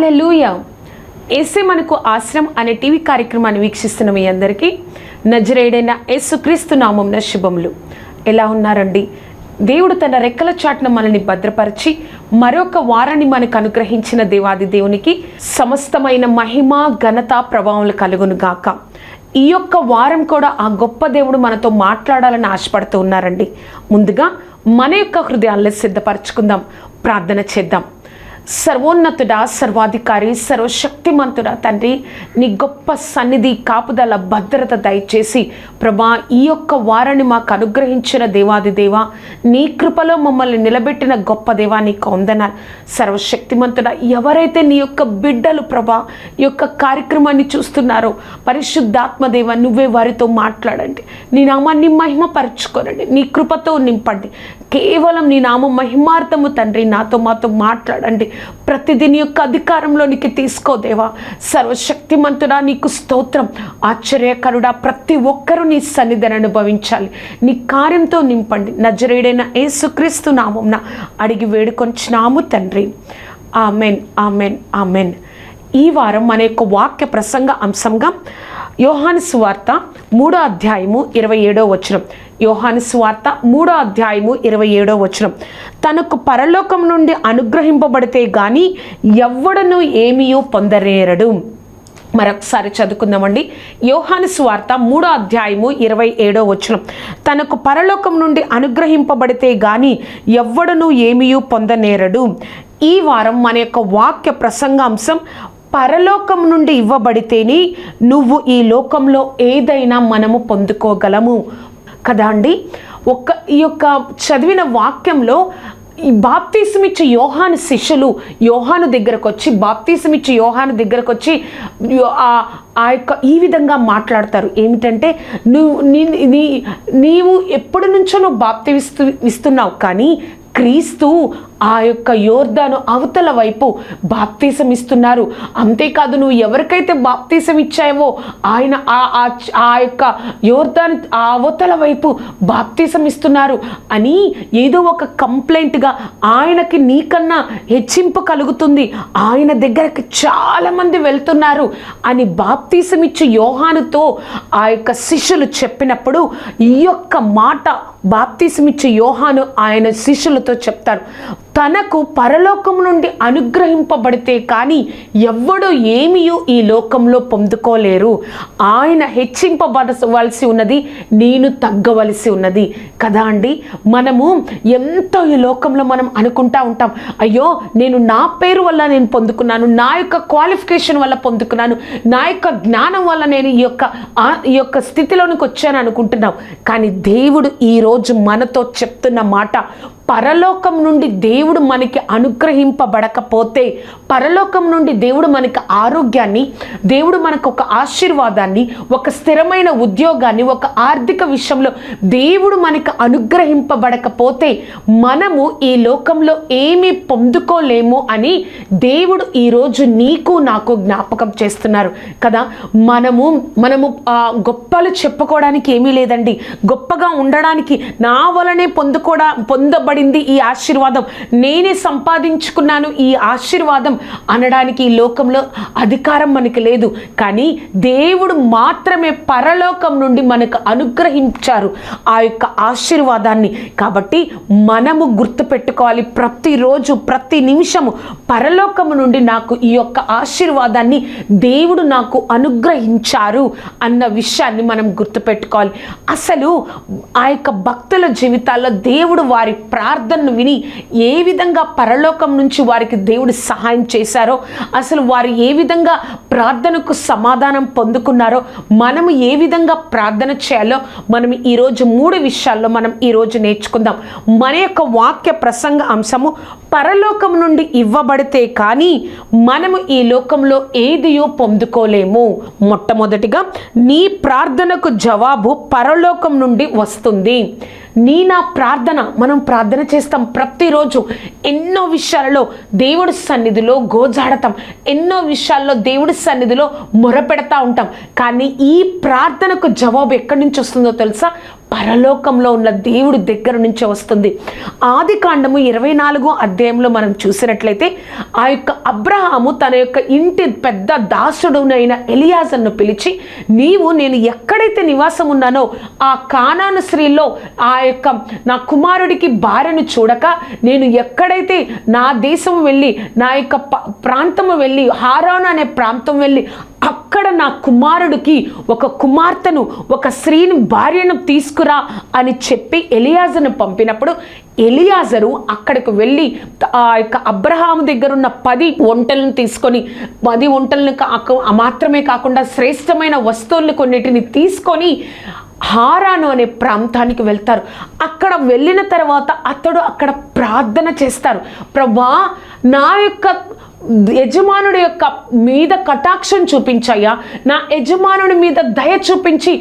హల్లెలూయా. యేసే మనకు ఆశ్రయం అనే టీవీ కార్యక్రమాన్ని వీక్షిస్తున్న మీ అందరికీ నజరేయుడైన యేసుక్రీస్తు నామమున శుభములు. ఎలా ఉన్నారండి? దేవుడు తన రెక్కల చాటున మనల్ని భద్రపరిచి మరొక వారాన్ని మనకు అనుగ్రహించిన దేవాది దేవునికి సమస్తమైన మహిమ ఘనత ప్రభావములు కలుగును గాక. ఈ యొక్క వారం కూడా ఆ గొప్ప దేవుడు మనతో మాట్లాడాలని ఆశపడుతూ ఉన్నారండి. ముందుగా మన యొక్క హృదయాలను సిద్ధపరచుకుందాం, ప్రార్థన చేద్దాం. సర్వోన్నతుడా, సర్వాధికారి, సర్వశక్తిమంతుడా తండ్రి, నీ గొప్ప సన్నిధి, కాపుదల, భద్రత దయచేసి ప్రభా ఈ యొక్క వారాన్ని మాకు అనుగ్రహించిన దేవాది దేవా, నీ కృపలో మమ్మల్ని నిలబెట్టిన గొప్ప దేవా నీకు వందనాలు. సర్వశక్తిమంతుడా, ఎవరైతే నీ యొక్క బిడ్డలు ప్రభా ఈ యొక్క కార్యక్రమాన్ని చూస్తున్నారో పరిశుద్ధాత్మ దేవా నువ్వే వారితో మాట్లాడండి. నీ నామాన్ని మహిమపరచుకోనండి, నీ కృపతో నింపండి. కేవలం నీ నామ మహిమార్థము తండ్రి నాతో మాతో మాట్లాడండి. ప్రతిదీ నీ యొక్క అధికారంలోనికి తీసుకోదేవా. సర్వశక్తిమంతుడా నీకు స్తోత్రం. ఆశ్చర్యకరుడా, ప్రతి ఒక్కరూ నీ సన్నిధిని అనుభవించాలి. నీ కార్యంతో నింపండి. నజరేయుడైన యేసుక్రీస్తు నామమున అడిగి వేడుకొంచున్నాము తండ్రి. Amen, amen, amen. ఈ వారం మన యొక్క వాక్య ప్రసంగ అంశంగా యోహాను సువార్త 3వ అధ్యాయము 27వ వచనం. యోహాను సువార్త 3వ అధ్యాయము 27వ వచనం. తనకు పరలోకం నుండి అనుగ్రహింపబడితే గాని ఎవ్వడను ఏమీయూ పొందనేరడు. మరొకసారి చదువుకుందామండి. యోహాను సువార్త 3వ అధ్యాయము 27వ వచనం. తనకు పరలోకం నుండి అనుగ్రహింపబడితే గాని ఎవ్వడను ఏమీయూ పొందనేరడు. ఈ వారం మన యొక్క వాక్య ప్రసంగాంశం పరలోకం నుండి ఇవ్వబడితేనే నువ్వు ఈ లోకంలో ఏదైనా మనము పొందుకోగలము కదా అండి. ఈ యొక్క చదివిన వాక్యంలో ఈ బాప్తీసమిచ్చే యోహాను శిష్యులు యోహాను దగ్గరకు వచ్చి ఆ యొక్క ఈ విధంగా మాట్లాడతారు. ఏమిటంటే, నీవు ఎప్పటి నుంచో నువ్వు బాప్తిస్తున్నావు, కానీ క్రీస్తు ఆ యొక్క యోర్దాను అవతల వైపు బాప్తీసం ఇస్తున్నారు. అంతేకాదు, నువ్వు ఎవరికైతే బాప్తీసం ఇచ్చావో ఆయన ఆ యొక్క యోర్దాను ఆ అవతల వైపు బాప్తీసం ఇస్తున్నారు అని ఏదో ఒక కంప్లైంట్గా ఆయనకి నీకన్నా హెచ్చింపు కలుగుతుంది, ఆయన దగ్గరికి చాలామంది వెళ్తున్నారు అని బాప్తీసం ఇచ్చి యోహానుతో ఆ యొక్క శిష్యులు చెప్పినప్పుడు ఈ యొక్క మాట బాప్తీసం ఇచ్చే యోహాను ఆయన శిష్యులతో చెప్తారు. తనకు పరలోకం నుండి అనుగ్రహింపబడితే కానీ ఎవ్వడూ ఏమీయూ ఈ లోకంలో పొందుకోలేరు. ఆయన హెచ్చింపబడవలసి ఉన్నది, నేను తగ్గవలసి ఉన్నది కదా అండి. మనము ఎంతో ఈ లోకంలో మనం అనుకుంటా ఉంటాం, అయ్యో నేను నా పేరు వల్ల నేను పొందుకున్నాను, నా యొక్క క్వాలిఫికేషన్ వల్ల పొందుకున్నాను, నా యొక్క జ్ఞానం వల్ల నేను ఈ యొక్క స్థితిలోనికి వచ్చాను అనుకుంటున్నాం. కానీ దేవుడు ఈరోజు మనతో చెప్తున్న మాట, పరలోకం నుండి దేవుడు మనకి అనుగ్రహింపబడకపోతే, పరలోకం నుండి దేవుడు మనకి ఆరోగ్యాన్ని, దేవుడు మనకు ఒక ఆశీర్వాదాన్ని, ఒక స్థిరమైన ఉద్యోగాన్ని, ఒక ఆర్థిక విషయంలో దేవుడు మనకి అనుగ్రహింపబడకపోతే మనము ఈ లోకంలో ఏమీ పొందుకోలేము అని దేవుడు ఈరోజు నీకు నాకు జ్ఞాపకం చేస్తున్నారు కదా. మనము గొప్పలు చెప్పుకోవడానికి ఏమీ లేదండి. గొప్పగా ఉండడానికి నా వలనే పొందబడింది ఈ ఆశీర్వాదం, నేనే సంపాదించుకున్నాను ఈ ఆశీర్వాదం అనడానికి ఈ లోకంలో అధికారం మనకి లేదు. కానీ దేవుడు మాత్రమే పరలోకం నుండి మనకు అనుగ్రహించారు ఆ యొక్క ఆశీర్వాదాన్ని. కాబట్టి మనము గుర్తుపెట్టుకోవాలి, ప్రతిరోజు ప్రతి నిమిషము పరలోకము నుండి నాకు ఈ యొక్క ఆశీర్వాదాన్ని దేవుడు నాకు అనుగ్రహించారు అన్న విషయాన్ని మనం గుర్తుపెట్టుకోవాలి. అసలు ఆ యొక్క భక్తుల జీవితాల్లో దేవుడు వారి ప్రార్థనను విని ఏ విధంగా పరలోకం నుంచి వారికి దేవుడు సహాయం చేశారో, అసలు వారు ఏ విధంగా ప్రార్థనకు సమాధానం పొందుకున్నారో, మనము ఏ విధంగా ప్రార్థన చేయాలో మనం ఈరోజు 3 విషయాల్లో మనం ఈరోజు నేర్చుకుందాం. మన యొక్క వాక్య ప్రసంగ అంశము, పరలోకం నుండి ఇవ్వబడితే కానీ మనము ఈ లోకంలో ఏదియో పొందుకోలేము. మొట్టమొదటిగా, నీ ప్రార్థనకు జవాబు పరలోకం నుండి వస్తుంది. నా ప్రార్థన, మనం ప్రార్థన చేస్తాం ప్రతిరోజు, ఎన్నో విషయాలలో దేవుడి సన్నిధిలో గోజాడతాం, ఎన్నో విషయాల్లో దేవుడి సన్నిధిలో మొరపెడతా ఉంటాం. కానీ ఈ ప్రార్థనకు జవాబు ఎక్కడి నుంచి వస్తుందో తెలుసా? పరలోకంలో ఉన్న దేవుడి దగ్గర నుంచే వస్తుంది. ఆదికాండము 24వ అధ్యాయంలో మనం చూసినట్లయితే ఆ యొక్క అబ్రహాము తన యొక్క ఇంటి పెద్ద దాసుడునైన ఎలియాజర్ను పిలిచి, నేను ఎక్కడైతే నివాసం ఉన్నానో ఆ కానాను స్త్రీలో ఆ యొక్క నా కుమారుడికి భార్యను చూడక నేను ఎక్కడైతే నా దేశం వెళ్ళి నా యొక్క ప్రాంతము వెళ్ళి హారాను అనే ప్రాంతం వెళ్ళి అక్కడ నా కుమారుడికి ఒక కుమార్తెను ఒక స్త్రీని భార్యను తీసుకురా అని చెప్పి ఎలియాజర్ను పంపినప్పుడు ఎలియాజరు అక్కడికి వెళ్ళి ఆ యొక్క అబ్రహాము దగ్గర ఉన్న 10 ఒంటెలను తీసుకొని 10 ఒంటెలను మాత్రమే కాకుండా శ్రేష్టమైన వస్తువులను కొన్నిటిని తీసుకొని హారాను అనే ప్రాంతానికి వెళ్తారు. అక్కడ వెళ్ళిన తర్వాత అతడు అక్కడ ప్రార్థన చేస్తారు. ప్రభా, నా యొక్క యజమానుడి యొక్క మీద కటాక్షం చూపించయ్యా, నా యజమానుడి మీద దయ చూపించి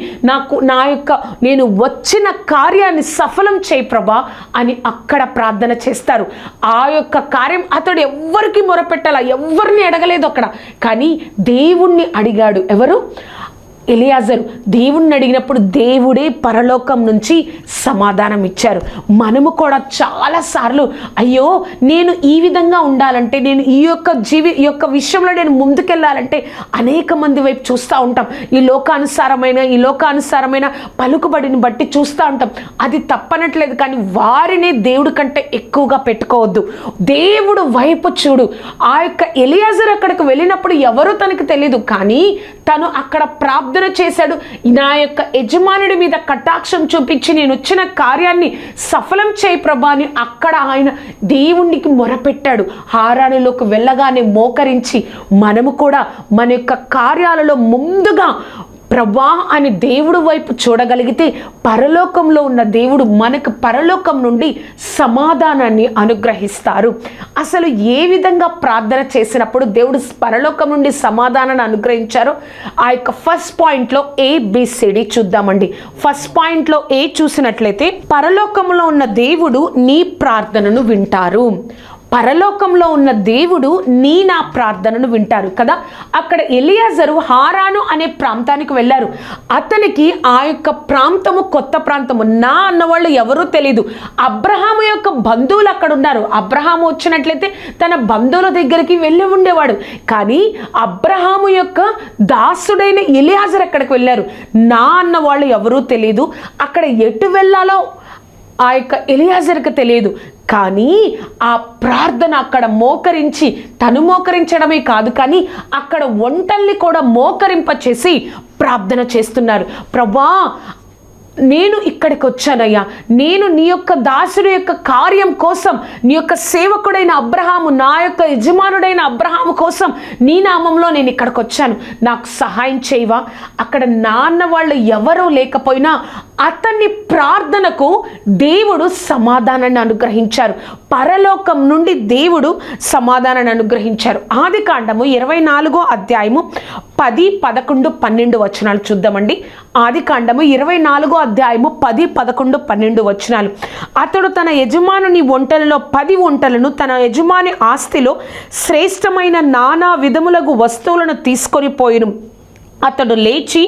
నేను వచ్చిన కార్యాన్ని సఫలం చేయి ప్రభా అని అక్కడ ప్రార్థన చేస్తారు. ఆ యొక్క కార్యం అతడు ఎవ్వరికి మొరపెట్టాల, ఎవరిని అడగలేదు అక్కడ, కానీ దేవుణ్ణి అడిగాడు. ఎవరు? ఎలియాజరు. దేవుణ్ణి అడిగినప్పుడు దేవుడే పరలోకం నుంచి సమాధానం ఇచ్చారు. మనము కూడా చాలాసార్లు అయ్యో నేను ఈ విధంగా ఉండాలంటే, నేను ఈ యొక్క విషయంలో నేను ముందుకెళ్ళాలంటే అనేక మంది వైపు చూస్తూ ఉంటాం. ఈ లోకానుసారమైన పలుకుబడిని బట్టి చూస్తూ ఉంటాం. అది తప్పనట్లేదు, కానీ వారిని దేవుడి కంటే ఎక్కువగా పెట్టుకోవద్దు. దేవుడు వైపు చూడు. ఆ యొక్క ఎలియాజరు అక్కడికి వెళ్ళినప్పుడు ఎవరో తనకు తెలియదు, కానీ తను అక్కడ ప్రార్థన చేశాడు. నా యొక్క యజమానుడి మీద కటాక్షం చూపించి నేను వచ్చిన కార్యాన్ని సఫలం చేయి ప్రభా అని అక్కడ ఆయన దేవునికి మొరపెట్టాడు. హారానులోకి వెళ్ళగానే మోకరించి మనము కూడా మన యొక్క కార్యాలలో ముందుగా ప్రభా అని దేవుడు వైపు చూడగలిగితే పరలోకంలో ఉన్న దేవుడు మనకు పరలోకం నుండి సమాధానాన్ని అనుగ్రహిస్తారు. అసలు ఏ విధంగా ప్రార్థన చేసినప్పుడు దేవుడు పరలోకం నుండి సమాధానాన్ని అనుగ్రహించారో ఆ యొక్క ఫస్ట్ పాయింట్లో ABCD చూద్దామండి. ఫస్ట్ పాయింట్లో A చూసినట్లయితే పరలోకంలో ఉన్న దేవుడు నీ ప్రార్థనను వింటారు. పరలోకంలో ఉన్న దేవుడు నా ప్రార్థనను వింటారు కదా. అక్కడ ఎలియాజరు హారాను అనే ప్రాంతానికి వెళ్ళారు. అతనికి ఆ యొక్క ప్రాంతము కొత్త ప్రాంతము, నా అన్నవాళ్ళు ఎవరూ తెలియదు. అబ్రహాము యొక్క బంధువులు అక్కడ ఉన్నారు. అబ్రహాము వచ్చినట్లయితే తన బంధువుల దగ్గరికి వెళ్ళి ఉండేవాడు, కానీ అబ్రహాము యొక్క దాసుడైన ఎలియాజరు అక్కడికి వెళ్ళారు. నా అన్నవాళ్ళు ఎవరూ తెలియదు. అక్కడ ఎటు వెళ్ళాలో ఆ యొక్క ఎలియాజర్కి తెలియదు, కానీ ఆ ప్రార్థన అక్కడ మోకరించి, తను మోకరించడమే కాదు కానీ అక్కడ ఒంటల్ని కూడా మోకరింపచేసి ప్రార్థన చేస్తున్నారు. ప్రభా, నేను ఇక్కడికి వచ్చానయ్యా, నేను నీ యొక్క దాసుడి యొక్క కార్యం కోసం, నీ యొక్క సేవకుడైన అబ్రహాము, నా యొక్క యజమానుడైన అబ్రహాము కోసం నీ నామంలో నేను ఇక్కడికి వచ్చాను, నాకు సహాయం చేయవా. అక్కడ నాన్న వాళ్ళు ఎవరూ లేకపోయినా అతన్ని ప్రార్థనకు దేవుడు సమాధానాన్ని అనుగ్రహించారు. పరలోకం నుండి దేవుడు సమాధానాన్ని అనుగ్రహించారు. ఆదికాండము 24వ అధ్యాయము 10, 11, 12 వచనాలు చూద్దామండి. ఆదికాండము 24వ అధ్యాయము 10, 11, 12 వచనాలు. అతడు తన యజమానుని ఒంటెలలో 10 ఒంటెలను తన యజమాని ఆస్తిలో శ్రేష్టమైన నానా విధములగు వస్తువులను తీసుకొని పోయిను. అతడు లేచి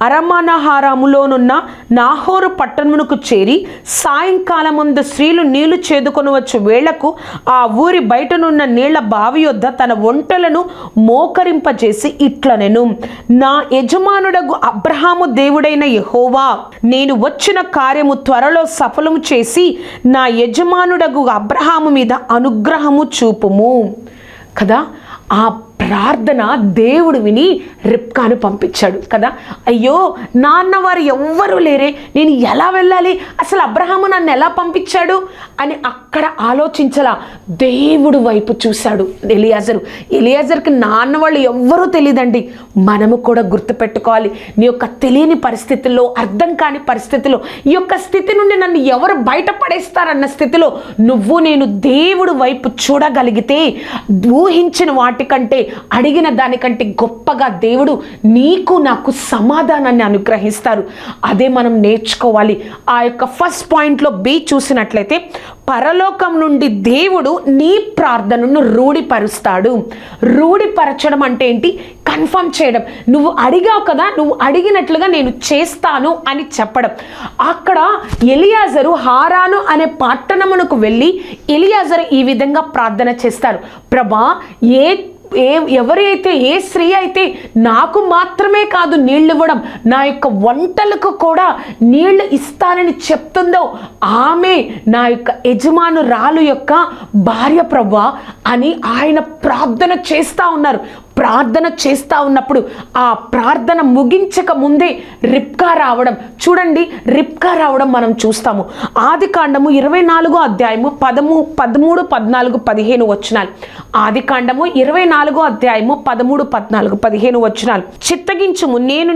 అరమనహారములోనున్న నాహోరు పట్టణమునకు చేరి సాయంకాలముందు స్త్రీలు నీళ్లు చేదుకొని వచ్చు వేళకు ఆ ఊరి బయటనున్న నీళ్ల బావి యొద్ద తన ఒంటెలను మోకరింపజేసి ఇట్లనెను, నా యజమానుడగు అబ్రహాము దేవుడైన యెహోవా, నేను వచ్చిన కార్యము త్వరలో సఫలము చేసి నా యజమానుడగు అబ్రహాము మీద అనుగ్రహము చూపుము. కదా, ఆ ప్రార్థన దేవుడు విని రిబ్కాను పంపించాడు కదా. అయ్యో, నాన్న వారు ఎవ్వరూ లేరే, నేను ఎలా వెళ్ళాలి, అసలు అబ్రహాము నన్ను ఎలా పంపించాడు అని అక్కడ ఆలోచించలా, దేవుడు వైపు చూశాడు ఎలియాజర్కి నాన్న వాళ్ళు ఎవ్వరూ తెలియదండి. మనము కూడా గుర్తుపెట్టుకోవాలి, నీ యొక్క తెలియని పరిస్థితుల్లో, అర్థం కాని పరిస్థితిలో, ఈ యొక్క స్థితి నుండి నన్ను ఎవరు బయటపడేస్తారన్న స్థితిలో నేను దేవుడు వైపు చూడగలిగితే ఊహించిన వాటికంటే అడిగిన దానికంటే గొప్పగా దేవుడు నీకు నాకు సమాధానాన్ని అనుగ్రహిస్తారు. అదే మనం నేర్చుకోవాలి. ఆ యొక్క ఫస్ట్ పాయింట్లో బి చూసినట్లయితే, పరలోకం నుండి దేవుడు నీ ప్రార్థనను రూఢిపరుస్తాడు. రూఢిపరచడం అంటే ఏంటి? కన్ఫర్మ్ చేయడం. నువ్వు అడిగావు కదా, నువ్వు అడిగినట్లుగా నేను చేస్తాను అని చెప్పడం. అక్కడ ఎలియాజరు హారాను అనే పట్టణమునకు వెళ్ళి ఎలియాజరు ఈ విధంగా ప్రార్థన చేస్తారు. ప్రభా, ఎవరైతే ఏ స్త్రీ అయితే నాకు మాత్రమే కాదు నీళ్ళు ఇవ్వడం, నా యొక్క వంటలకు కూడా నీళ్లు ఇస్తానని చెప్తుందో ఆమె నా యొక్క యజమానురాలు యొక్క భార్య ప్రభా అని ఆయన ప్రార్థన చేస్తూ ఉన్నారు. ప్రార్థన చేస్తూ ఉన్నప్పుడు ఆ ప్రార్థన ముగించక ముందే రిబ్కా రావడం, చూడండి, రిబ్కా రావడం మనం చూస్తాము. ఆదికాండము 24వ అధ్యాయము 13, 14, 15 వచనాలు. ఆదికాండము 24వ అధ్యాయము 13, 14, 15 వచనాలు. చిత్తగించుము, నేను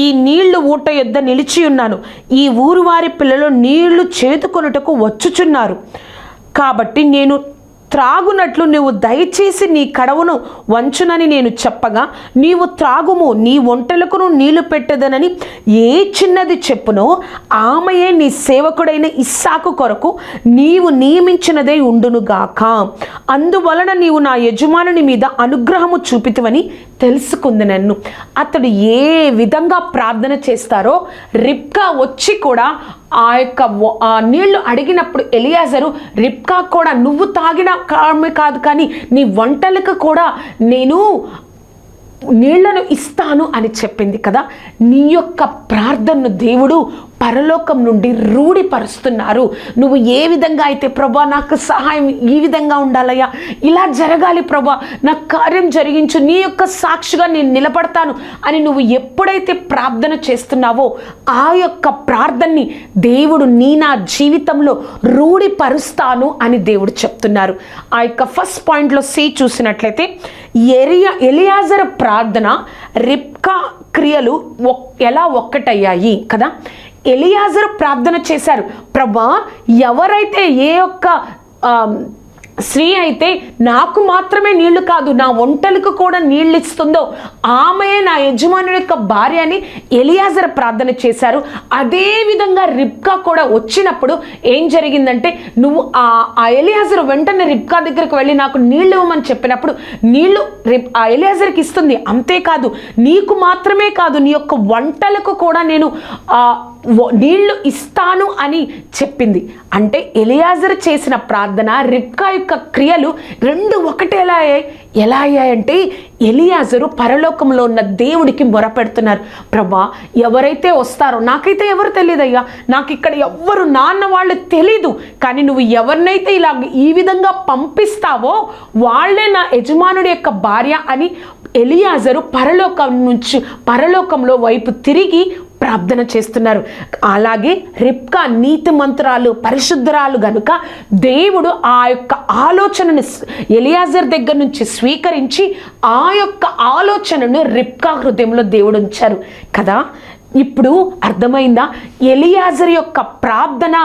ఈ నీళ్లు ఊట యొద్ద నిలిచి ఉన్నాను. ఈ ఊరు వారి పిల్లలు నీళ్లు చేదుకొనుటకు వచ్చుచున్నారు. కాబట్టి నేను త్రాగునట్లు నువ్వు దయచేసి నీ కడవను వంచునని నేను చెప్పగా, నీవు త్రాగుము, నీ ఒంటెలకును నీళ్లు పెట్టదనని ఏ చిన్నది చెప్పునో ఆమెయే నీ సేవకుడైన ఇస్సాకు కొరకు నీవు నియమించినదే ఉండునుగాక. అందువలన నీవు నా యజమానుని మీద అనుగ్రహము చూపితివని తెలుసుకుంది నన్ను. అతడు ఏ విధంగా ప్రార్థన చేస్తారో రిబ్కా వచ్చి కూడా ఆ యొక్క నీళ్లు అడిగినప్పుడు ఎలియాజరు రిబ్కా కూడా నువ్వు తాగిన కామే కాదు కానీ నీ వంటలకు కూడా నేను నీళ్లను ఇస్తాను అని చెప్పింది కదా. నీ యొక్క ప్రార్థనను దేవుడు పరలోకం నుండి రూఢిపరుస్తున్నారు. నువ్వు ఏ విధంగా అయితే, ప్రభా నాకు సహాయం ఈ విధంగా ఉండాలయ్యా, ఇలా జరగాలి ప్రభా, నాకు కార్యం జరిగించు, నీ యొక్క సాక్షిగా నేను నిలబడతాను అని నువ్వు ఎప్పుడైతే ప్రార్థన చేస్తున్నావో ఆ యొక్క ప్రార్థనని దేవుడు నా జీవితంలో రూఢిపరుస్తాను అని దేవుడు చెప్తున్నారు. ఆ యొక్క ఫస్ట్ పాయింట్లో సి చూసినట్లయితే, ఎలియాజరు ప్రార్థన, రిబ్కా క్రియలు ఎలా ఒక్కటయ్యాయి కదా. ఎలియాజరు ప్రార్థన చేశారు, ప్రభా, ఎవరైతే ఏ యొక్క స్త్రీ అయితే నాకు మాత్రమే నీళ్లు కాదు నా ఒంటలకు కూడా నీళ్ళు ఇస్తుందో ఆమె నా యజమానుని యొక్క భార్య అని ఎలియాజరు ప్రార్థన చేశారు. అదే విధంగా రిబ్కా కూడా వచ్చినప్పుడు ఏం జరిగిందంటే, నువ్వు ఆ ఎలియాజరు వెంటనే రిబ్కా దగ్గరికి వెళ్ళి నాకు నీళ్ళు ఇవ్వమని చెప్పినప్పుడు నీళ్లు ఆ ఎలియాజరుకి ఇస్తుంది. అంతేకాదు, నీకు మాత్రమే కాదు నీ యొక్క వంటలకు కూడా నేను నీళ్లు ఇస్తాను అని చెప్పింది. అంటే ఎలియాజరు చేసిన ప్రార్థన, రిబ్కా యొక్క క్రియలు రెండు ఒకటి ఎలా అయ్యాయంటే, ఎలియాజరు పరలోకంలో ఉన్న దేవుడికి మొరపెడుతున్నారు. ప్రభా, ఎవరైతే వస్తారో, నాకైతే ఎవరు తెలియదయ్యా, నాకు ఇక్కడ ఎవ్వరు నాన్న వాళ్ళు తెలీదు, కానీ నువ్వు ఎవరినైతే ఇలా ఈ విధంగా పంపిస్తావో వాళ్ళే నా యజమానుడి యొక్క భార్య అని ఎలియాజరు పరలోకంలో వైపు తిరిగి ప్రార్థన చేస్తున్నారు. అలాగే రిబ్కా నీతిమంతురాలు, పరిశుద్ధరాలు గనుక దేవుడు ఆ యొక్క ఆలోచనను ఎలియాజర్ దగ్గర నుంచి స్వీకరించి ఆ యొక్క ఆలోచనను రిబ్కా హృదయంలో దేవుడు ఉంచారు కదా. ఇప్పుడు అర్థమైందా? ఎలియాజరు యొక్క ప్రార్థన,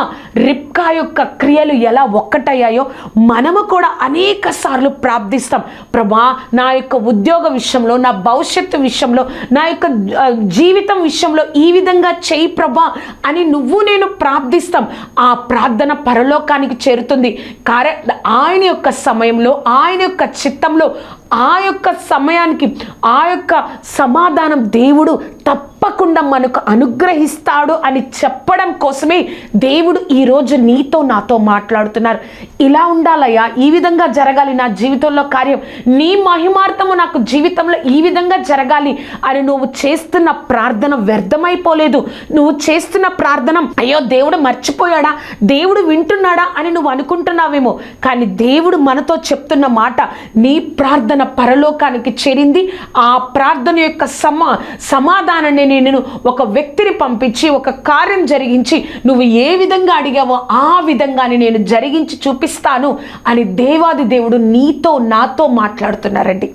రిబ్కా యొక్క క్రియలు ఎలా ఒక్కటయ్యాయో మనము కూడా అనేక సార్లు ప్రార్థిస్తాం. ప్రభా, నా యొక్క ఉద్యోగ విషయంలో, నా భవిష్యత్తు విషయంలో, నా యొక్క జీవితం విషయంలో ఈ విధంగా చేయి ప్రభా అని నువ్వు నేను ప్రార్థిస్తాం. ఆ ప్రార్థన పరలోకానికి చేరుతుంది. ఆయన యొక్క సమయంలో, ఆయన యొక్క చిత్తంలో, ఆ యొక్క సమయానికి ఆ యొక్క సమాధానం దేవుడు తప్పకుండా మనకు అనుగ్రహిస్తాడు అని చెప్పడం కోసమే దేవుడు ఈరోజు నీతో నాతో మాట్లాడుతున్నారు. ఇలా ఉండాలయ్యా, ఈ విధంగా జరగాలి నా జీవితంలో కార్యం, నీ మహిమార్థము నాకు జీవితంలో ఈ విధంగా జరగాలి అని నువ్వు చేస్తున్న ప్రార్థన వ్యర్థమైపోలేదు. నువ్వు చేస్తున్న ప్రార్థన, అయ్యో దేవుడు మర్చిపోయాడా, దేవుడు వింటున్నాడా అని నువ్వు అనుకుంటున్నావేమో, కానీ దేవుడు మనతో చెప్తున్న మాట, నీ ప్రార్థన పరలోకానికి చేరింది. ఆ ప్రార్థన యొక్క సమాధానాన్ని నేను ఒక వ్యక్తిని పంపించి ఒక కార్యం జరిగించి నువ్వు ఏ విధంగా అడిగావో ఆ విధంగానే నేను జరిగించి చూపిస్తాను అని దేవాది దేవుడు నీతో నాతో మాట్లాడుతున్నారండి.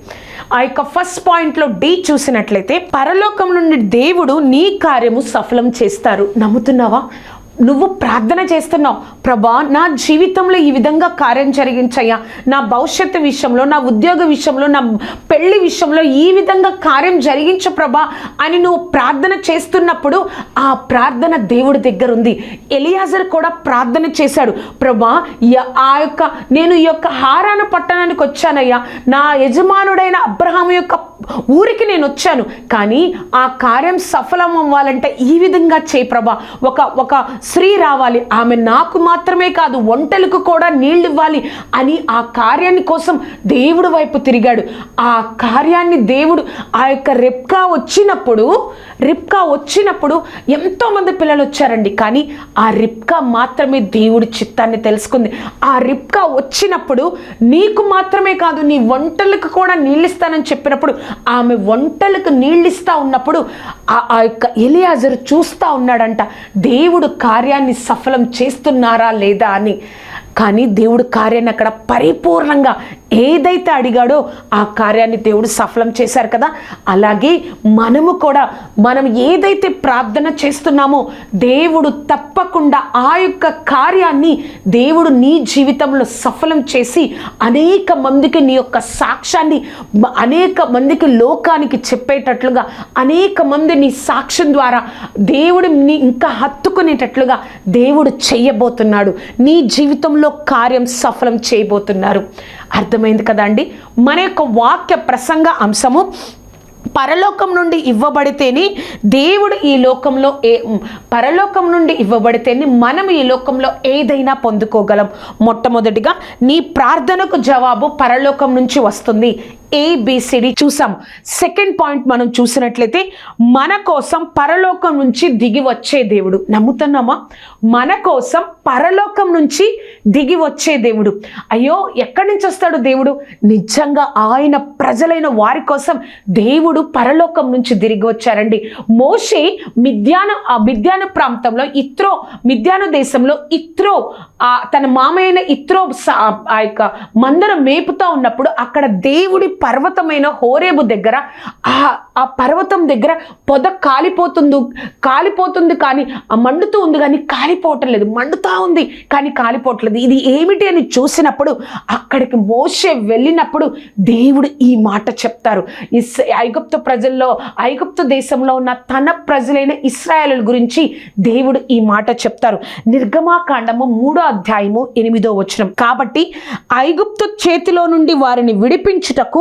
ఆ యొక్క ఫస్ట్ పాయింట్లో డి చూసినట్లయితే, పరలోకం నుండి దేవుడు నీ కార్యము సఫలం చేస్తారు. నమ్ముతున్నావా? నువ్వు ప్రార్థన చేస్తున్నావు, ప్రభా నా జీవితంలో ఈ విధంగా కార్యం జరిగించయ్యా, నా భవిష్యత్తు విషయంలో, నా ఉద్యోగ విషయంలో, నా పెళ్లి విషయంలో ఈ విధంగా కార్యం జరిగించు ప్రభా అని నువ్వు ప్రార్థన చేస్తున్నప్పుడు ఆ ప్రార్థన దేవుడి దగ్గర ఉంది. ఎలియాజరు కూడా ప్రార్థన చేశాడు, ప్రభా నేను ఈ యొక్క హారాను పట్టణానికి వచ్చానయ్యా, నా యజమానుడైన అబ్రహాము యొక్క ఊరికి నేను వచ్చాను, కానీ ఆ కార్యం సఫలం అవ్వాలంటే ఈ విధంగా చేయి ప్రభా, ఒక స్త్రీ రావాలి, ఆమె నాకు మాత్రమే కాదు ఒంటెలకు కూడా నీళ్ళు ఇవ్వాలి అని ఆ కార్యాన్ని కోసం దేవుడి వైపు తిరిగాడు. ఆ కార్యాన్ని దేవుడు ఆ యొక్క రిబ్కా వచ్చినప్పుడు ఎంతోమంది పిల్లలు వచ్చారండి, కానీ ఆ రిబ్కా మాత్రమే దేవుడి చిత్తాన్ని తెలుసుకుంది. ఆ రిబ్కా వచ్చినప్పుడు నీకు మాత్రమే కాదు నీ ఒంటెలకు కూడా నీళ్ళిస్తానని చెప్పినప్పుడు ఆమె ఒంటెలకు నీళ్ళిస్తా ఉన్నప్పుడు ఆ యొక్క ఎలియాజరు చూస్తూ ఉన్నాడంట దేవుడు కార్యాన్ని సఫలం చేస్తున్నారా లేదా అని. కానీ దేవుడు కార్యాన్ని అక్కడ పరిపూర్ణంగా ఏదైతే అడిగాడో ఆ కార్యాన్ని దేవుడు సఫలం చేశారు కదా. అలాగే మనం ఏదైతే ప్రార్థన చేస్తున్నామో దేవుడు తప్పకుండా ఆ యొక్క కార్యాన్ని దేవుడు నీ జీవితంలో సఫలం చేసి అనేక మందికి నీ యొక్క సాక్ష్యాన్ని అనేక మందికి లోకానికి చెప్పేటట్లుగా, అనేక మంది నీ సాక్ష్యం ద్వారా దేవుడు నీ ఇంకా హత్తుకునేటట్లుగా దేవుడు చెయ్యబోతున్నాడు. నీ జీవితంలో కార్యం సఫలం చేయబోతున్నారు. అర్థమైంది కదా అండి. మన యొక్క వాక్య ప్రసంగ అంశము పరలోకం నుండి ఇవ్వబడితేనే దేవుడు ఈ లోకంలో పరలోకం నుండి ఇవ్వబడితేనే మనం ఈ లోకంలో ఏదైనా పొందుకోగలం. మొట్టమొదటిగా నీ ప్రార్థనకు జవాబు పరలోకం నుంచి వస్తుంది. ABCD చూసాం. సెకండ్ పాయింట్ మనం చూసినట్లయితే మన కోసం పరలోకం నుంచి దిగి వచ్చే దేవుడు. నమ్ముతున్నామా? మన కోసం పరలోకం నుంచి దిగి వచ్చే దేవుడు. అయ్యో ఎక్కడి నుంచి వస్తాడు దేవుడు? నిజంగా ఆయన ప్రజలైన వారి కోసం దేవుడు పరలోకం నుంచి దిగి వచ్చారండి. మోషే మిద్యాను ప్రాంతంలో మిద్యాను దేశంలో తన మామయ్య ఇత్రో ఆ యొక్క మందరం మేపుతా ఉన్నప్పుడు అక్కడ దేవుడి పర్వతమైన హోరేబు దగ్గర ఆ పర్వతం దగ్గర పొద కాలిపోతుంది కానీ మండుతూ ఉంది కానీ కాలిపోవటం లేదు, మండుతా ఉంది కానీ కాలిపోవట్లేదు. ఇది ఏమిటి అని చూసినప్పుడు అక్కడికి మోషే వెళ్ళినప్పుడు దేవుడు ఈ మాట చెప్తారు. ఐగుప్తు దేశంలో ఉన్న తన ప్రజలైన ఇశ్రాయేలుల గురించి దేవుడు ఈ మాట చెప్తారు. నిర్గమాకాండము 3వ అధ్యాయము 8వ వచనం. కాబట్టి ఐగుప్తు చేతిలో నుండి వారిని విడిపించుటకు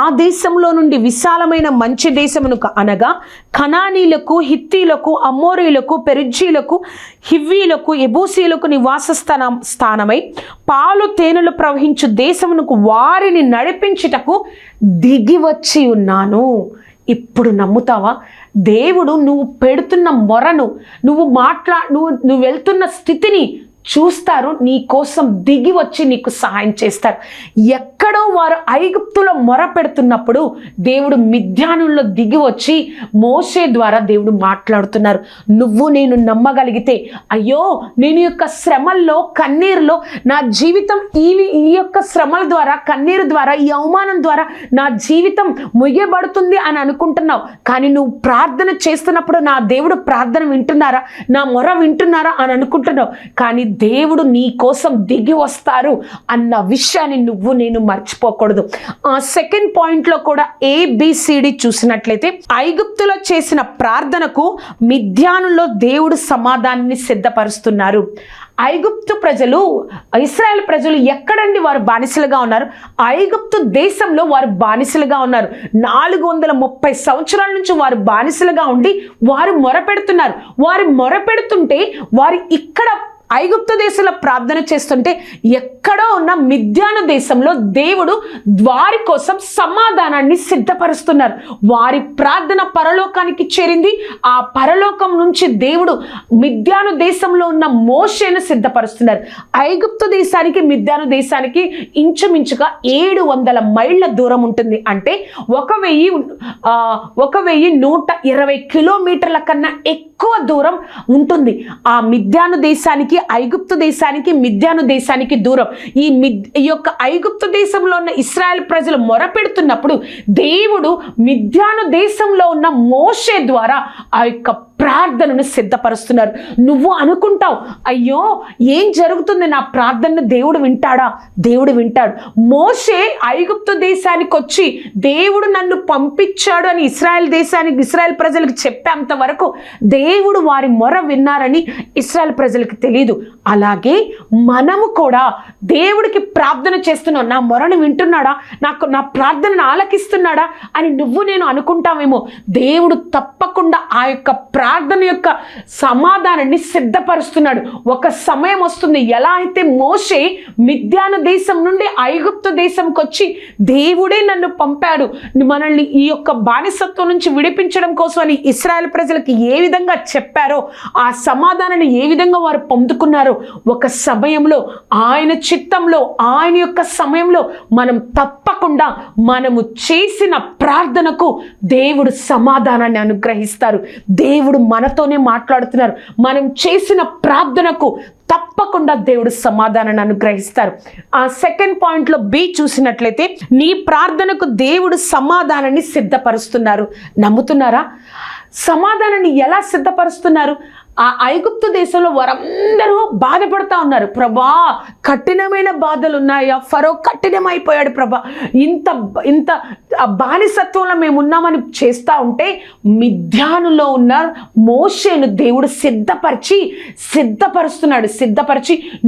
ఆ దేశంలో నుండి విశాలమైన మంచి దేశమునకు అనగా కనానీలకు, హిత్తీలకు, అమోరీలకు, పెరిజ్జీలకు, హివ్వీలకు, ఎబూసీలకు నివాస స్థానమై పాలు తేనెలు ప్రవహించు దేశమునకు వారిని నడిపించుటకు దిగి వచ్చి ఉన్నాను. ఇప్పుడు నమ్ముతావా? దేవుడు నువ్వు పెడుతున్న మొరను, నువ్వు వెళ్తున్న స్థితిని చూస్తారు, నీ కోసం దిగి వచ్చి నీకు సహాయం చేస్తారు. ఎక్కడో వారు ఐగుప్తులో మొర పెడుతున్నప్పుడు దేవుడు మిద్యానుల్లో దిగి వచ్చి మోషే ద్వారా దేవుడు మాట్లాడుతున్నారు. నువ్వు నేను నమ్మగలిగితే, అయ్యో నేను యొక్క శ్రమల్లో కన్నీరులో నా జీవితం ఈ యొక్క శ్రమల ద్వారా, కన్నీరు ద్వారా, ఈ అవమానం ద్వారా నా జీవితం ముగియబడుతుంది అని అనుకుంటున్నావు. కానీ నువ్వు ప్రార్థన చేస్తున్నప్పుడు నా దేవుడు ప్రార్థన వింటున్నారా, నా మొర వింటున్నారా అని అనుకుంటున్నావు. కానీ దేవుడు నీ కోసం దిగి వస్తారు అన్న విషయాన్ని నువ్వు నేను మర్చిపోకూడదు. సెకండ్ పాయింట్లో కూడా ABCD చూసినట్లయితే ఐగుప్తులో చేసిన ప్రార్థనకు మిద్యానులో దేవుడు సమాధానాన్ని సిద్ధపరుస్తున్నారు. ఐగుప్తు ప్రజలు, ఇశ్రాయేల్ ప్రజలు ఎక్కడండి వారు బానిసలుగా ఉన్నారు? ఐగుప్తు దేశంలో వారు బానిసలుగా ఉన్నారు. 430 సంవత్సరాల నుంచి వారు బానిసలుగా ఉండి వారు మొరపెడుతున్నారు. వారు మొరపెడుతుంటే వారు ఇక్కడ ఐగుప్తు దేశంలో ప్రార్థన చేస్తుంటే ఎక్కడో ఉన్న మిద్యాను దేశంలో దేవుడు వారి కోసం సమాధానాన్ని సిద్ధపరుస్తున్నారు. వారి ప్రార్థన పరలోకానికి చేరింది. ఆ పరలోకం నుంచి దేవుడు మిద్యాను దేశంలో ఉన్న మోషేను సిద్ధపరుస్తున్నారు. ఐగుప్తు దేశానికి మిద్యాను దేశానికి ఇంచుమించుగా 700 మైళ్ళ దూరం ఉంటుంది. అంటే 1120 కిలోమీటర్ల కన్నా ఎక్కువ దూరం ఉంటుంది. ఆ మిద్యాను దేశానికి, ఐగుప్తు దేశానికి, మిద్యాను దేశానికి దూరం. ఈ యొక్క ఐగుప్తు దేశంలో ఉన్న ఇశ్రాయేల్ ప్రజలు మొరపెడుతున్నప్పుడు దేవుడు మిద్యాను దేశంలో ఉన్న మోషే ద్వారా ఆ యొక్క ప్రార్థనను సిద్ధపరుస్తున్నారు. నువ్వు అనుకుంటావు, అయ్యో ఏం జరుగుతుంది, నా ప్రార్థనను దేవుడు వింటాడా? దేవుడు వింటాడు. మోషే ఐగుప్తు దేశానికి వచ్చి దేవుడు నన్ను పంపించాడు అని ఇశ్రాయేల్ ప్రజలకు చెప్పేంత వరకు దేవుడు వారి మొర విన్నారని ఇశ్రాయేల్ ప్రజలకు తెలియదు. అలాగే మనము కూడా దేవుడికి ప్రార్థన చేస్తున్నాం, నా మొరను వింటున్నాడా, నా ప్రార్థనను ఆలకిస్తున్నాడా అని నువ్వు నేను అనుకుంటామేమో. దేవుడు తప్పకుండా ఆ యొక్క ప్రార్థన యొక్క సమాధానాన్ని సిద్ధపరుస్తున్నాడు. ఒక సమయం వస్తుంది, ఎలా అయితే మోషే మిద్యాను దేశం నుండి ఐగుప్తు దేశంకి వచ్చి దేవుడే నన్ను పంపాడు, మనల్ని ఈ యొక్క బానిసత్వం నుంచి విడిపించడం కోసం అని ఇశ్రాయేల్ ప్రజలకు ఏ విధంగా చెప్పారో, ఆ సమాధానాన్ని ఏ విధంగా వారు పొందుకున్నారో, ఒక సమయంలో ఆయన చిత్తంలో, ఆయన యొక్క సమయంలో మనం తప్పకుండా మనము చేసిన ప్రార్థనకు దేవుడు సమాధానాన్ని అనుగ్రహిస్తారు. దేవుడు మనతోనే మాట్లాడుతున్నారు. మనం చేసిన ప్రార్థనకు తప్పకుండా దేవుడు సమాధానాన్ని అనుగ్రహిస్తారు. ఆ సెకండ్ పాయింట్లో బి చూసినట్లయితే, నీ ప్రార్థనకు దేవుడు సమాధానాన్ని సిద్ధపరుస్తున్నారు. నమ్ముతున్నారా? సమాధానాన్ని ఎలా సిద్ధపరుస్తున్నారు? ఆ ఐగుప్తు దేశంలో వారందరూ బాధపడతా ఉన్నారు. ప్రభా, కఠినమైన బాధలు ఉన్నాయా? ఫరో కఠినమైపోయాడు ప్రభా, ఇంత బానిసత్వంలో మేము ఉన్నామని చేస్తూ ఉంటే మిద్యానులో ఉన్న మోషేను దేవుడు సిద్ధపరిచి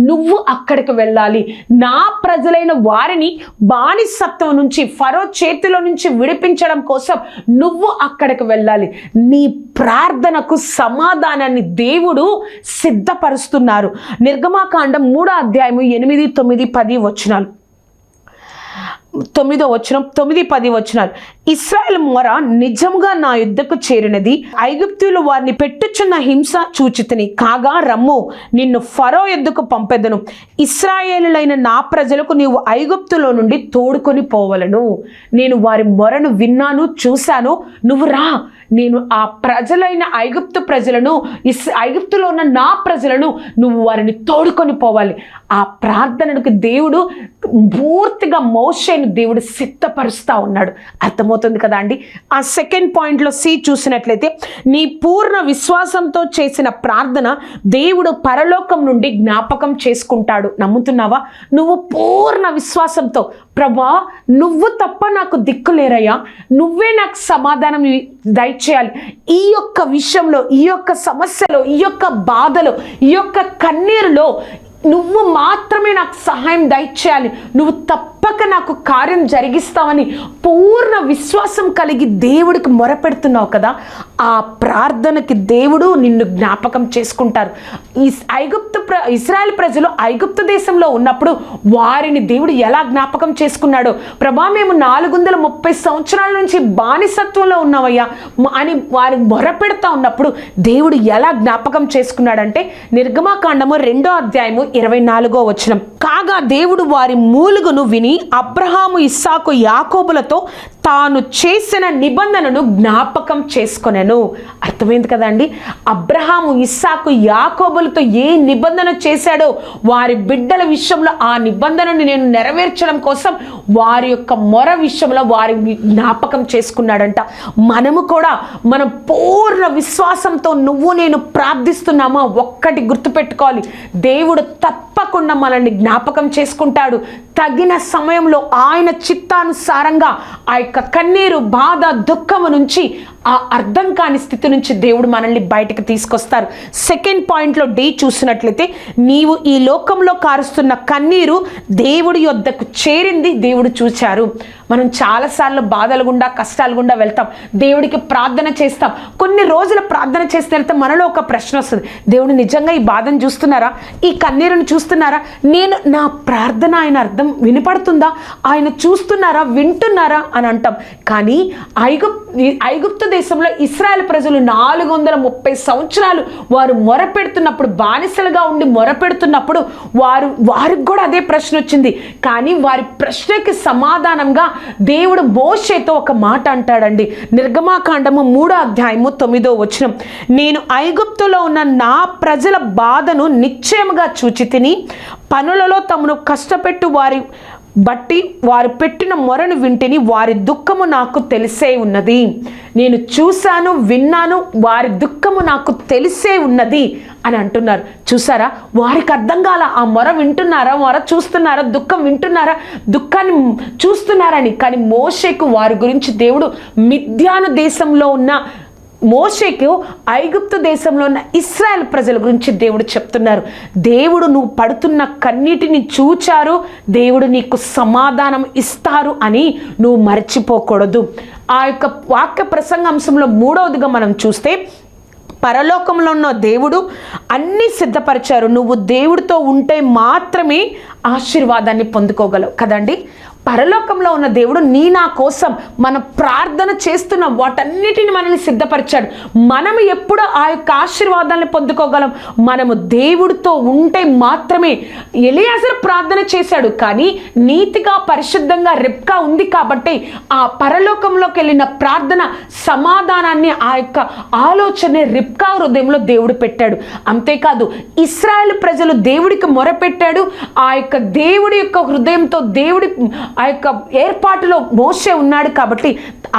నువ్వు అక్కడికి వెళ్ళాలి, నా ప్రజలైన వారిని బానిసత్వం నుంచి, ఫరో చేతిలో నుంచి విడిపించడం కోసం నువ్వు అక్కడికి వెళ్ళాలి. నీ ప్రార్థనకు సమాధానాన్ని దేవుడు సిద్ధపరుస్తున్నారు. నిర్గమాకాండం 3వ అధ్యాయము 8, 9, 10 వచనాలు. 9వ వచనం, 9, 10 వచనాలు. ఇశ్రాయేలు మొర నిజముగా నా యుద్ధకు చేరినది, ఐగుప్తీయులు వారిని పెట్టుచున్న హింస చూచితిని. కాగా రమ్ము, నిన్ను ఫరో యుద్ధకు పంపెదను, ఇశ్రాయేలులైన నా ప్రజలకు నీవు ఐగుప్తులో నుండి తోడుకొని పోవలను. నేను వారి మొరను విన్నాను, చూశాను, నువ్వు రా, నేను ఆ ప్రజలైన ఐగుప్తు ప్రజలను, ఐగుప్తులో ఉన్న నా ప్రజలను నువ్వు వారిని తోడుకొని పోవాలి. ఆ ప్రార్థనకు దేవుడు పూర్తిగా మోషేను దేవుడు సిద్ధపరుస్తూ ఉన్నాడు. అర్థమవుతుంది కదా అండి? ఆ సెకండ్ పాయింట్లో సి చూసినట్లయితే, నీ పూర్ణ విశ్వాసంతో చేసిన ప్రార్థన దేవుడు పరలోకం నుండి జ్ఞాపకం చేసుకుంటాడు. నమ్ముతున్నావా? నువ్వు పూర్ణ విశ్వాసంతో, ప్రభా నువ్వు తప్ప నాకు దిక్కులేరయ్యా, నువ్వే నాకు సమాధానం దయచేయాలి, ఈ యొక్క విషయంలో, ఈ యొక్క సమస్యలో, ఈ యొక్క బాధలో, ఈ యొక్క కన్నీరులో నువ్వు మాత్రమే నాకు సహాయం దయచేయాలి, నువ్వు తప్పక నాకు కార్యం జరిగిస్తావని పూర్ణ విశ్వాసం కలిగి దేవుడికి మొరపెడుతున్నావు కదా, ఆ ప్రార్థనకి దేవుడు నిన్ను జ్ఞాపకం చేసుకుంటారు. ఇశ్రాయేల్ ప్రజలు ఐగుప్తు దేశంలో ఉన్నప్పుడు వారిని దేవుడు ఎలా జ్ఞాపకం చేసుకున్నాడో, ప్రభా మేము 430 సంవత్సరాల నుంచి బానిసత్వంలో ఉన్నామయ్యా అని వారు మొరపెడతా ఉన్నప్పుడు దేవుడు ఎలా జ్ఞాపకం చేసుకున్నాడంటే, నిర్గమాకాండము 2వ అధ్యాయము 24వ వచనం. కాగా దేవుడు వారి మూలుగును విని అబ్రహాము, ఇస్సాకు, యాకోబులతో తాను చేసిన నిబంధనను జ్ఞాపకం చేసుకొనెను. అర్థమైంది కదండి? అబ్రహాము, ఇస్సాకు, యాకోబులతో ఏ నిబంధన చేశాడో వారి బిడ్డల విషయంలో ఆ నిబంధనను నేను నెరవేర్చడం కోసం వారి యొక్క మొర విషయంలో వారి జ్ఞాపకం చేసుకున్నాడంట. మనము కూడా మనం పూర్ణ విశ్వాసంతో నువ్వు నేను ప్రార్థిస్తున్నామా? ఒక్కటి గుర్తుపెట్టుకోవాలి, దేవుడు తప్పకుండా మనల్ని జ్ఞాపకం చేసుకుంటాడు. తగిన సమయంలో ఆయన చిత్తానుసారంగా ఆ యొక్క కన్నీరు, బాధ, దుఃఖము నుంచి, ఆ అర్థం కాని స్థితి నుంచి దేవుడు మనల్ని బయటకు తీసుకొస్తారు. సెకండ్ పాయింట్లో డి చూసినట్లయితే, నీవు ఈ లోకంలో కారుస్తున్న కన్నీరు దేవుడి యొద్దకు చేరింది, దేవుడు చూచారు. మనం చాలాసార్లు బాధల గుండా, కష్టాల గుండా వెళ్తాం, దేవుడికి ప్రార్థన చేస్తాం. కొన్ని రోజుల ప్రార్థన చేస్తే వెళ్తే మనలో ఒక ప్రశ్న వస్తుంది, దేవుడు నిజంగా ఈ బాధను చూస్తున్నారా, ఈ కన్నీరును చూస్తున్నారా, నేను నా ప్రార్థన ఆయన అర్థం వినపడుతుందా, ఆయన చూస్తున్నారా, వింటున్నారా అని అంటాం. కానీ ఐగుప్తు దేశంలో ఇశ్రాయేల్ ప్రజలు 430 సంవత్సరాలు వారు మొరపెడుతున్నప్పుడు, బానిసలుగా ఉండి మొరపెడుతున్నప్పుడు వారికి కూడా అదే ప్రశ్న వచ్చింది. కానీ వారి ప్రశ్నకి సమాధానంగా దేవుడు మోషేతో ఒక మాట అంటాడండి. నిర్గమాకాండము 3వ అధ్యాయము 9వ వచనం. నేను ఐగుప్తులో ఉన్న నా ప్రజల బాధను నిశ్చయముగా చూచి తిని, పనులలో తమను కష్టపెట్టు వారి బట్టి వారు పెట్టిన మొరను వింటిని, వారి దుఃఖము నాకు తెలిసే ఉన్నది. నేను చూశాను, విన్నాను, వారి దుఃఖము నాకు తెలిసే ఉన్నది అని అంటున్నారు. చూసారా, వారికి అర్థం కాల. ఆ మొర వింటున్నారా, మొర చూస్తున్నారా, దుఃఖం వింటున్నారా, దుఃఖాన్ని చూస్తున్నారని. కానీ మోషేకు వారి గురించి దేవుడు మిద్యాను దేశంలో ఉన్న మోషేకు ఐగుప్తు దేశంలో ఉన్న ఇశ్రాయేల్ ప్రజల గురించి దేవుడు చెప్తున్నారు. దేవుడు నువ్వు పడుతున్న కన్నీటిని చూచారు, దేవుడు నీకు సమాధానం ఇస్తారు అని నువ్వు మర్చిపోకూడదు. ఆ యొక్క వాక్య ప్రసంగాంశంలో 3వదిగా మనం చూస్తే, పరలోకంలో ఉన్న దేవుడు అన్నీ సిద్ధపరిచారు. నువ్వు దేవుడితో ఉంటే మాత్రమే ఆశీర్వాదాన్ని పొందుకోగలవు కదండి. పరలోకంలో ఉన్న దేవుడు నా కోసం మన ప్రార్థన చేస్తున్నాం వాటన్నిటిని మనల్ని సిద్ధపరిచాడు. మనం ఎప్పుడు ఆ యొక్క ఆశీర్వాదాన్ని పొందుకోగలం? మనము దేవుడితో ఉంటే మాత్రమే. ఎలియాజరు ప్రార్థన చేశాడు, కానీ నీతిగా పరిశుద్ధంగా రెబ్కా ఉంది కాబట్టి ఆ పరలోకంలోకి వెళ్ళిన ప్రార్థన సమాధానాన్ని, ఆ యొక్క ఆలోచన రెబ్కా హృదయంలో దేవుడు పెట్టాడు. అంతేకాదు, ఇశ్రాయేలు ప్రజలు దేవుడికి మొరపెట్టాడు. ఆ యొక్క దేవుడి యొక్క హృదయంతో, దేవుడి ఆ యొక్క ఏర్పాటులో మోషే ఉన్నాడు కాబట్టి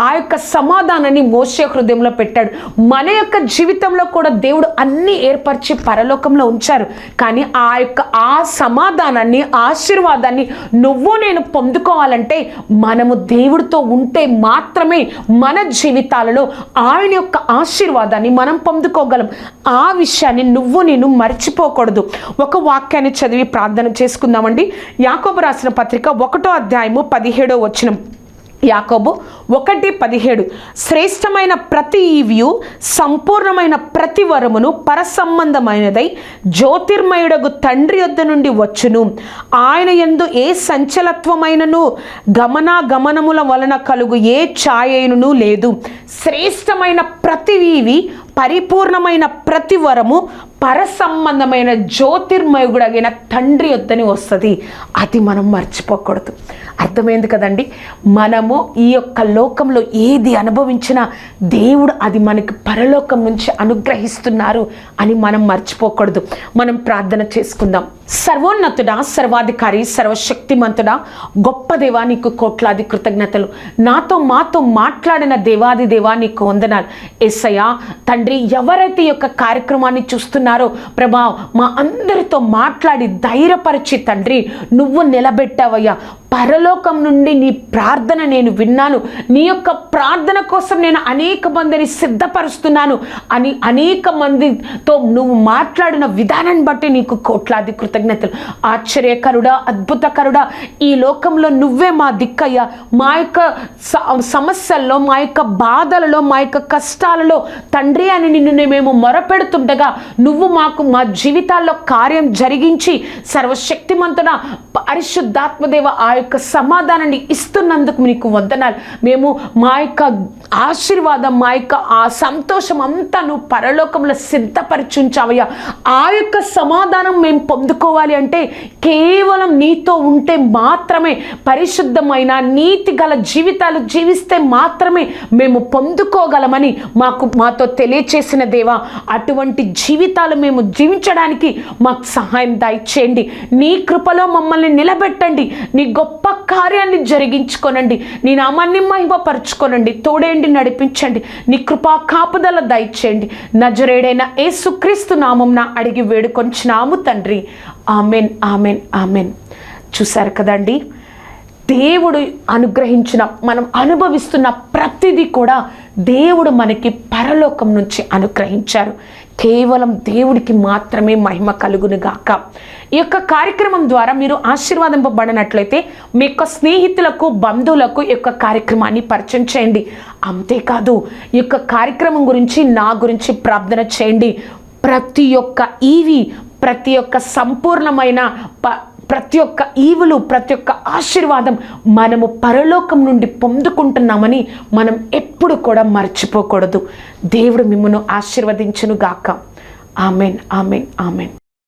ఆ యొక్క సమాధానాన్ని మోషే హృదయంలో పెట్టాడు. మన యొక్క జీవితంలో కూడా దేవుడు అన్ని ఏర్పరిచి పరలోకంలో ఉంచారు. కానీ ఆ సమాధానాన్ని, ఆశీర్వాదాన్ని నువ్వు నేను పొందుకోవాలంటే మనము దేవుడితో ఉంటే మాత్రమే మన జీవితాలలో ఆయన యొక్క ఆశీర్వాదాన్ని మనం పొందుకోగలం. ఆ విషయాన్ని నువ్వు నేను మర్చిపోకూడదు. ఒక వాక్యాన్ని చదివి ప్రార్థన చేసుకుందామండి. యాకోబు రాసిన పత్రిక 1వ అధ్యాయము 17వ వచనం. యాకోబు 1:17 శ్రేష్టమైన ప్రతి ఈవియు సంపూర్ణమైన ప్రతి వరమును పరసంబంధమైనదై జ్యోతిర్మయుడగు తండ్రి యొద్ద నుండి వచ్చును. ఆయన యందు ఏ సంచలత్వమైనను గమనాగమనముల వలన కలుగు ఏ ఛాయను లేదు. శ్రేష్టమైన ప్రతి ఈవి, పరిపూర్ణమైన ప్రతి వరము పరసంబంధమైన జ్యోతిర్మయుడగిన తండ్రి యొద్దని వస్తుంది. అది మనం మర్చిపోకూడదు. అర్థమైంది కదండి. మనము ఈ యొక్క లోకంలో ఏది అనుభవించినా దేవుడు అది మనకి పరలోకం నుంచి అనుగ్రహిస్తున్నారు అని మనం మర్చిపోకూడదు. మనం ప్రార్థన చేసుకుందాం. సర్వోన్నతుడా, సర్వాధికారి, సర్వశక్తిమంతుడా, గొప్ప దేవా, నీకు కోట్లాది కృతజ్ఞతలు. మాతో మాట్లాడిన దేవాది దేవా, నీకు వందనాలు. యేసయ్యా తండ్రి, ఎవరైతే ఈ యొక్క కార్యక్రమాన్ని చూస్తున్నారో ప్రభా, మా అందరితో మాట్లాడి ధైర్యపరిచి తండ్రి నువ్వు నిలబెట్టావయ్యా. పరలోకం నుండి నీ ప్రార్థన నేను విన్నాను, నీ యొక్క ప్రార్థన కోసం నేను అనేక మందిని సిద్ధపరుస్తున్నాను అని అనేక మందితో నువ్వు మాట్లాడిన విధానాన్ని బట్టి నీకు కోట్లాది కృతజ్ఞతలు. ఆశ్చర్యకరుడా, అద్భుతకరుడా, ఈ లోకంలో నువ్వే మా దిక్కయ్యా. మా యొక్క సమస్యల్లో, మా యొక్క బాధలలో, మా యొక్క కష్టాలలో తండ్రి అని నిన్ను మేము మొరపెడుతుండగా నువ్వు మా జీవితాల్లో కార్యం జరిగించి సర్వశక్తిమంతుడ పరిశుద్ధాత్మదేవ ఆ యొక్క సమాధానాన్ని ఇస్తున్నందుకు నీకు వందనాలు. మేము మా యొక్క ఆశీర్వాదం, మా యొక్క ఆ సంతోషం అంతా నువ్వు పరలోకంలో సిద్ధపరిచుంచావయ్యా. ఆ యొక్క సమాధానం మేము పొందుకోవాలి అంటే కేవలం నీతో ఉంటే మాత్రమే, పరిశుద్ధమైన నీతి గల జీవితాలు జీవిస్తే మాత్రమే మేము పొందుకోగలమని మాతో తెలియచేసిన దేవా, అటువంటి జీవితాలు మేము జీవించడానికి మాకు సహాయం దయచేయండి. నీ కృపలో మమ్మల్ని నిలబెట్టండి. నీ గొప్ప కార్యాన్ని జరిగించుకోనండి. నీ నామాన్ని మహిమపరచుకోనండి. తోడేండి, నడిపించండి. నీ కృపా కాపుదల దయచేయండి. నజరేడైన యేసుక్రీస్తు నామమున అడిగి వేడుకొంచున్నాము తండ్రి. Amen, amen, amen. చూశారు కదండి, దేవుడు అనుగ్రహించిన, మనం అనుభవిస్తున్న ప్రతిదీ కూడా దేవుడు మనకి పరలోకం నుంచి అనుగ్రహించారు. కేవలం దేవుడికి మాత్రమే మహిమ కలుగును గాక. ఈ యొక్క కార్యక్రమం ద్వారా మీరు ఆశీర్వాదింపబడినట్లయితే మీ యొక్క స్నేహితులకు, బంధువులకు ఈ యొక్క కార్యక్రమాన్ని పరిచయం చేయండి. అంతేకాదు, ఈ యొక్క కార్యక్రమం గురించి, నా గురించి ప్రార్థన చేయండి. ప్రతి ఒక్క ఈవి, ప్రతి ఒక్క సంపూర్ణమైన ప్రతి ఒక్క ఈవులు, ప్రతి ఒక్క ఆశీర్వాదం మనము పరలోకం నుండి పొందుకుంటున్నామని మనం ఎప్పుడు కూడా మర్చిపోకూడదు. దేవుడు మిమ్మల్ని ఆశీర్వదించును గాక. Amen, amen, amen.